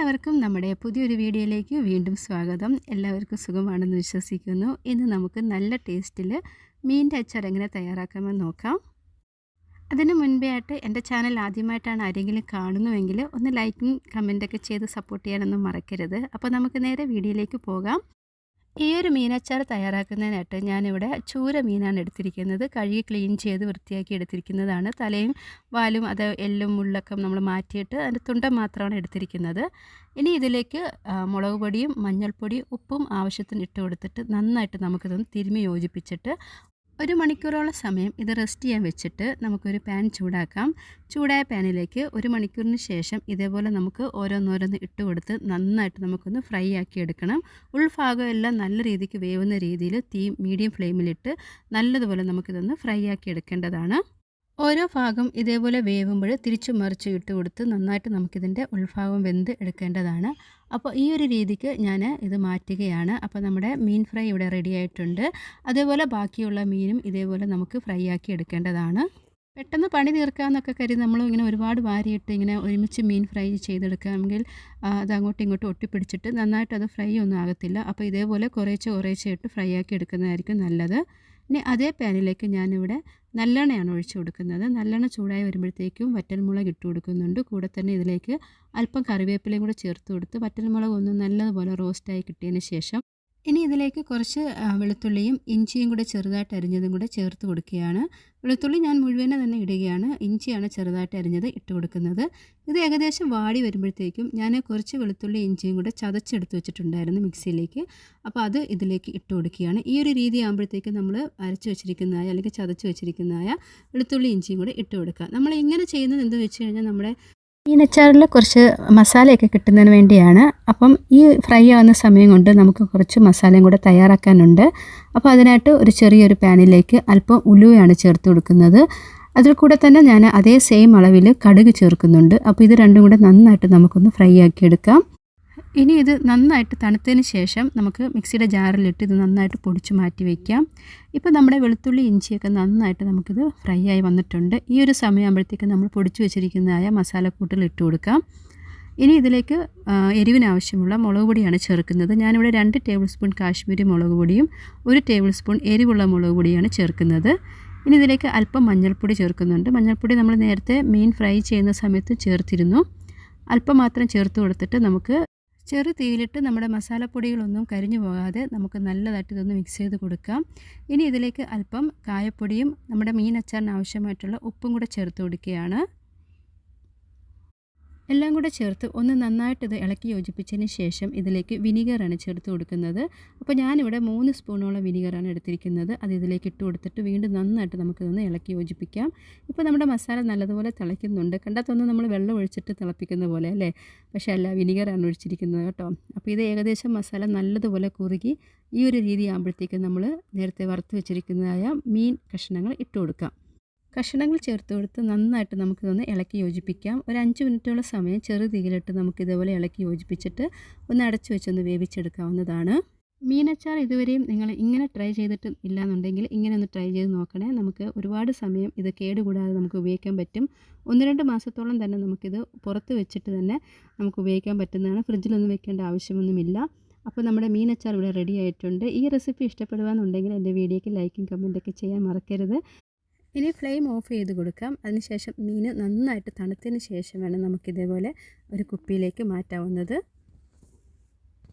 എല്ലാവർക്കും നമ്മുടെ പുതിയൊരു വീഡിയോയിലേക്ക് വീണ്ടും സ്വാഗതം. എല്ലാവർക്കും സുഖമാണെന്ന് വിശ്വസിക്കുന്നു. ഇന്ന് നമുക്ക് നല്ല ടേസ്റ്റിൽ മീനിൻ്റെ അച്ചാർ എങ്ങനെ തയ്യാറാക്കാമെന്ന് നോക്കാം. അതിന് മുൻപേ ആയിട്ട് എൻ്റെ ചാനൽ ആദ്യമായിട്ടാണ് ആരെങ്കിലും കാണുന്നുവെങ്കിൽ ഒന്ന് ലൈക്കും കമൻറ്റൊക്കെ ചെയ്ത് സപ്പോർട്ട് ചെയ്യാനൊന്നും മറക്കരുത്. അപ്പോൾ നമുക്ക് നേരെ വീഡിയോയിലേക്ക് പോകാം. ഈ ഒരു മീനച്ചാർ തയ്യാറാക്കുന്നതിനായിട്ട് ഞാനിവിടെ ചൂര മീനാണ് എടുത്തിരിക്കുന്നത്. കഴുകി ക്ലീൻ ചെയ്ത് വൃത്തിയാക്കി എടുത്തിരിക്കുന്നതാണ്. തലയും വാലും അത് എല്ലും മുള്ളൊക്കെ നമ്മൾ മാറ്റിയിട്ട് അതിൻ്റെ തുണ്ടം മാത്രമാണ് എടുത്തിരിക്കുന്നത്. ഇനി ഇതിലേക്ക് മുളക് പൊടിയും മഞ്ഞൾപ്പൊടിയും ഉപ്പും ആവശ്യത്തിന് ഇട്ട് കൊടുത്തിട്ട് നന്നായിട്ട് നമുക്കിതൊന്ന് തിരുമ്മി യോജിപ്പിച്ചിട്ട് 1 മണിക്കൂറോളം സമയം ഇത് റെസ്റ്റ് ചെയ്യാൻ വെച്ചിട്ട് നമുക്കൊരു പാൻ ചൂടാക്കാം. ചൂടായ പാനിലേക്ക് 1 മണിക്കൂറിന് ശേഷം ഇതേപോലെ നമുക്ക് ഓരോന്നോരോന്ന് ഇട്ട് കൊടുത്ത് നന്നായിട്ട് നമുക്കൊന്ന് ഫ്രൈ ആക്കി എടുക്കണം. ഉൾഭാഗം എല്ലാം നല്ല രീതിക്ക് വേവുന്ന രീതിയിൽ തീ മീഡിയം ഫ്ലെയിമിലിട്ട് നല്ലതുപോലെ നമുക്കിതൊന്ന് ഫ്രൈ ആക്കി എടുക്കേണ്ടതാണ്. ഓരോ ഭാഗം ഇതേപോലെ വേവുമ്പോൾ തിരിച്ചും മറിച്ചും ഇട്ട് കൊടുത്ത് നന്നായിട്ട് നമുക്കിതിൻ്റെ ഉൾഭാഗം വെന്ത് എടുക്കേണ്ടതാണ്. അപ്പോൾ ഈ ഒരു രീതിക്ക് ഞാൻ ഇത് മാറ്റുകയാണ്. അപ്പോൾ നമ്മുടെ മീൻ ഫ്രൈ ഇവിടെ റെഡി ആയിട്ടുണ്ട്. അതേപോലെ ബാക്കിയുള്ള മീനും ഇതേപോലെ നമുക്ക് ഫ്രൈ ആക്കി എടുക്കേണ്ടതാണ്. പെട്ടെന്ന് പണി തീർക്കാമെന്നൊക്കെ കരുതി ഇങ്ങനെ ഒരുപാട് വാരിയിട്ട് ഇങ്ങനെ ഒരുമിച്ച് മീൻ ഫ്രൈ ചെയ്തെടുക്കാമെങ്കിൽ അത് അങ്ങോട്ടും ഇങ്ങോട്ടും ഒട്ടിപ്പിടിച്ചിട്ട് നന്നായിട്ട് അത് ഫ്രൈ ഒന്നും ആകത്തില്ല. അപ്പോൾ ഇതേപോലെ കുറേശ്ശെ ഇട്ട് ഫ്രൈ ആക്കി എടുക്കുന്നതായിരിക്കും നല്ലത്. ഇനി അതേ പാനിലേക്ക് ഞാനിവിടെ നല്ലെണ്ണയാണ് ഒഴിച്ചു കൊടുക്കുന്നത്. നല്ലെണ്ണ ചൂടായി വരുമ്പോഴത്തേക്കും വറ്റൽമുളക് ഇട്ട് കൊടുക്കുന്നുണ്ട്. കൂടെ തന്നെ ഇതിലേക്ക് അല്പം കറിവേപ്പിലയും കൂടെ ചേർത്ത് കൊടുത്ത് വറ്റൽമുളക് ഒന്ന് നല്ലതുപോലെ റോസ്റ്റായി കിട്ടിയതിന് ശേഷം ഇനി ഇതിലേക്ക് കുറച്ച് വെളുത്തുള്ളിയും ഇഞ്ചിയും കൂടെ ചെറുതായിട്ട് അരിഞ്ഞതും കൂടെ ചേർത്ത് കൊടുക്കുകയാണ്. വെളുത്തുള്ളി ഞാൻ മുഴുവനെ തന്നെ ഇടുകയാണ്. ഇഞ്ചിയാണ് ചെറുതായിട്ട് അരിഞ്ഞത് ഇട്ട് കൊടുക്കുന്നത്. ഇത് ഏകദേശം വാടി വരുമ്പോഴത്തേക്കും ഞാൻ കുറച്ച് വെളുത്തുള്ളി ഇഞ്ചിയും കൂടെ ചതച്ചെടുത്ത് വെച്ചിട്ടുണ്ടായിരുന്നു മിക്സിയിലേക്ക്. അപ്പോൾ അത് ഇതിലേക്ക് ഇട്ട് കൊടുക്കുകയാണ്. ഈ ഒരു രീതി ആകുമ്പോഴത്തേക്കും നമ്മൾ അരച്ച് വെച്ചിരിക്കുന്നതായ അല്ലെങ്കിൽ ചതച്ച് വെച്ചിരിക്കുന്നതായ വെളുത്തുള്ളി ഇഞ്ചിയും കൂടെ ഇട്ട് കൊടുക്കുക. നമ്മൾ ഇങ്ങനെ ചെയ്യുന്നത് എന്താണെന്ന് വെച്ച് കഴിഞ്ഞാൽ നമ്മുടെ മീനച്ചാറിൽ കുറച്ച് മസാലയൊക്കെ കിട്ടുന്നതിന് വേണ്ടിയാണ്. അപ്പം ഈ ഫ്രൈ ആവുന്ന സമയം കൊണ്ട് നമുക്ക് കുറച്ച് മസാലയും കൂടെ തയ്യാറാക്കാനുണ്ട്. അപ്പോൾ അതിനായിട്ട് ഒരു ചെറിയൊരു പാനിലേക്ക് അല്പം ഉലുവയാണ് ചേർത്ത് കൊടുക്കുന്നത്. അതിൽ കൂടെ തന്നെ ഞാൻ അതേ സെയിം അളവിൽ കടുക് ചേർക്കുന്നുണ്ട്. അപ്പോൾ ഇത് രണ്ടും കൂടെ നന്നായിട്ട് നമുക്കൊന്ന് ഫ്രൈ ആക്കിയെടുക്കാം. ഇനി ഇത് നന്നായിട്ട് തണുത്തതിന് ശേഷം നമുക്ക് മിക്സിയുടെ ജാറിലിട്ട് ഇത് നന്നായിട്ട് പൊടിച്ച് മാറ്റി വയ്ക്കാം. ഇപ്പോൾ നമ്മുടെ വെളുത്തുള്ളി ഇഞ്ചിയൊക്കെ നന്നായിട്ട് നമുക്കിത് ഫ്രൈ ആയി വന്നിട്ടുണ്ട്. ഈ ഒരു സമയമാകുമ്പോഴത്തേക്കും നമ്മൾ പൊടിച്ച് വെച്ചിരിക്കുന്നതായ മസാലക്കൂട്ടുകൾ ഇട്ട് കൊടുക്കാം. ഇനി ഇതിലേക്ക് എരിവിനാവശ്യമുള്ള മുളക് പൊടിയാണ് ചേർക്കുന്നത്. ഞാനിവിടെ 2 ടേബിൾ സ്പൂൺ കാശ്മീരി മുളക് പൊടിയും 1 ടേബിൾ സ്പൂൺ എരിവുള്ള മുളക് പൊടിയാണ് ചേർക്കുന്നത്. ഇനി ഇതിലേക്ക് അല്പം മഞ്ഞൾപ്പൊടി ചേർക്കുന്നുണ്ട്. മഞ്ഞൾപ്പൊടി നമ്മൾ നേരത്തെ മീൻ ഫ്രൈ ചെയ്യുന്ന സമയത്ത് ചേർത്തിരുന്നു. അല്പം മാത്രം ചേർത്ത് കൊടുത്തിട്ട് നമുക്ക് ചെറു തീയിലിട്ട് നമ്മുടെ മസാലപ്പൊടികളൊന്നും കരിഞ്ഞു പോകാതെ നമുക്ക് നല്ലതായിട്ട് ഇതൊന്ന് മിക്സ് ചെയ്ത് കൊടുക്കാം. ഇനി ഇതിലേക്ക് അല്പം കായപ്പൊടിയും നമ്മുടെ മീൻ അച്ചാറിന് ആവശ്യമായിട്ടുള്ള ഉപ്പും കൂടെ ചേർത്ത് കൊടുക്കുകയാണ്. എല്ലാം കൂടെ ചേർത്ത് ഒന്ന് നന്നായിട്ട് ഇത് ഇളക്കി യോജിപ്പിച്ചതിന് ശേഷം ഇതിലേക്ക് വിനീഗറാണ് ചേർത്ത് കൊടുക്കുന്നത്. അപ്പോൾ ഞാനിവിടെ 3 സ്പൂണോളം വിനീഗറാണ് എടുത്തിരിക്കുന്നത്. അത് ഇതിലേക്ക് ഇട്ട് കൊടുത്തിട്ട് വീണ്ടും നന്നായിട്ട് നമുക്കിതൊന്ന് ഇളക്കി യോജിപ്പിക്കാം. ഇപ്പോൾ നമ്മുടെ മസാല നല്ലതുപോലെ തിളയ്ക്കുന്നുണ്ട്. കണ്ടാത്തൊന്നും നമ്മൾ വെള്ളം ഒഴിച്ചിട്ട് തിളപ്പിക്കുന്ന പോലെ അല്ലേ? പക്ഷേ അല്ല, വിനീഗറാണ് ഒഴിച്ചിരിക്കുന്നത് കേട്ടോ. അപ്പോൾ ഇത് ഏകദേശം മസാല നല്ലതുപോലെ കുറുകി ഈ ഒരു രീതി ആകുമ്പോഴത്തേക്കും നമ്മൾ നേരത്തെ വറുത്ത് വെച്ചിരിക്കുന്നതായ മീൻ കഷ്ണങ്ങൾ ഇട്ട് കൊടുക്കാം. കഷ്ണങ്ങൾ ചേർത്ത് കൊടുത്ത് നന്നായിട്ട് നമുക്കിതൊന്ന് ഇളക്കി യോജിപ്പിക്കാം. ഒരു 5 മിനിറ്റോളം സമയം ചെറു തീയിലിട്ട് നമുക്കിതേപോലെ ഇളക്കി യോജിപ്പിച്ചിട്ട് ഒന്ന് അടച്ചു വെച്ചൊന്ന് വേവിച്ചെടുക്കാവുന്നതാണ്. മീനച്ചാർ ഇതുവരെയും നിങ്ങൾ ഇങ്ങനെ ട്രൈ ചെയ്തിട്ട് ഇല്ലയെന്നുണ്ടെങ്കിൽ ഇങ്ങനെ ഒന്ന് ട്രൈ ചെയ്ത് നോക്കണേ. നമുക്ക് ഒരുപാട് സമയം ഇത് കേടുകൂടാതെ നമുക്ക് ഉപയോഗിക്കാൻ പറ്റും. 1-2 മാസത്തോളം തന്നെ നമുക്കിത് പുറത്ത് വെച്ചിട്ട് തന്നെ നമുക്ക് ഉപയോഗിക്കാൻ പറ്റുന്നതാണ്. ഫ്രിഡ്ജിലൊന്നും വെക്കേണ്ട ആവശ്യമൊന്നുമില്ല. അപ്പോൾ നമ്മുടെ മീനച്ചാർ ഇവിടെ റെഡി ആയിട്ടുണ്ട്. ഈ റെസിപ്പി ഇഷ്ടപ്പെടുകയെന്നുണ്ടെങ്കിൽ എൻ്റെ വീഡിയോയ്ക്ക് ലൈക്കും കമൻറ്റൊക്കെ ചെയ്യാൻ മറക്കരുത്. ഇനി ഫ്ലെയിം ഓഫ് ചെയ്ത് കൊടുക്കാം. അതിനുശേഷം മീൻ നന്നായിട്ട് തണുത്തതിന് ശേഷം വേണം നമുക്കിതേപോലെ ഒരു കുപ്പിയിലേക്ക് മാറ്റാവുന്നത്.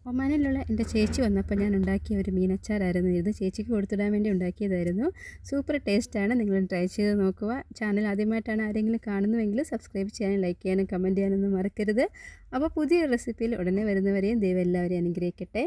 ഒമാനിലുള്ള എൻ്റെ ചേച്ചി വന്നപ്പോൾ ഞാൻ ഉണ്ടാക്കിയ ഒരു മീനച്ചാറായിരുന്നു ഇത്. ചേച്ചിക്ക് കൊടുത്തിടാൻ വേണ്ടി ഉണ്ടാക്കിയതായിരുന്നു. സൂപ്പർ ടേസ്റ്റാണ്. നിങ്ങൾ ട്രൈ ചെയ്ത് നോക്കുക. ചാനൽ ആദ്യമായിട്ടാണ് ആരെങ്കിലും കാണുന്നുവെങ്കിൽ സബ്സ്ക്രൈബ് ചെയ്യാനും ലൈക്ക് ചെയ്യാനും കമൻറ്റ് ചെയ്യാനൊന്നും മറക്കരുത്. അപ്പോൾ പുതിയ റെസിപ്പിയിൽ ഉടനെ വരുന്നവരെയും ദൈവം എല്ലാവരെയും അനുഗ്രഹിക്കട്ടെ.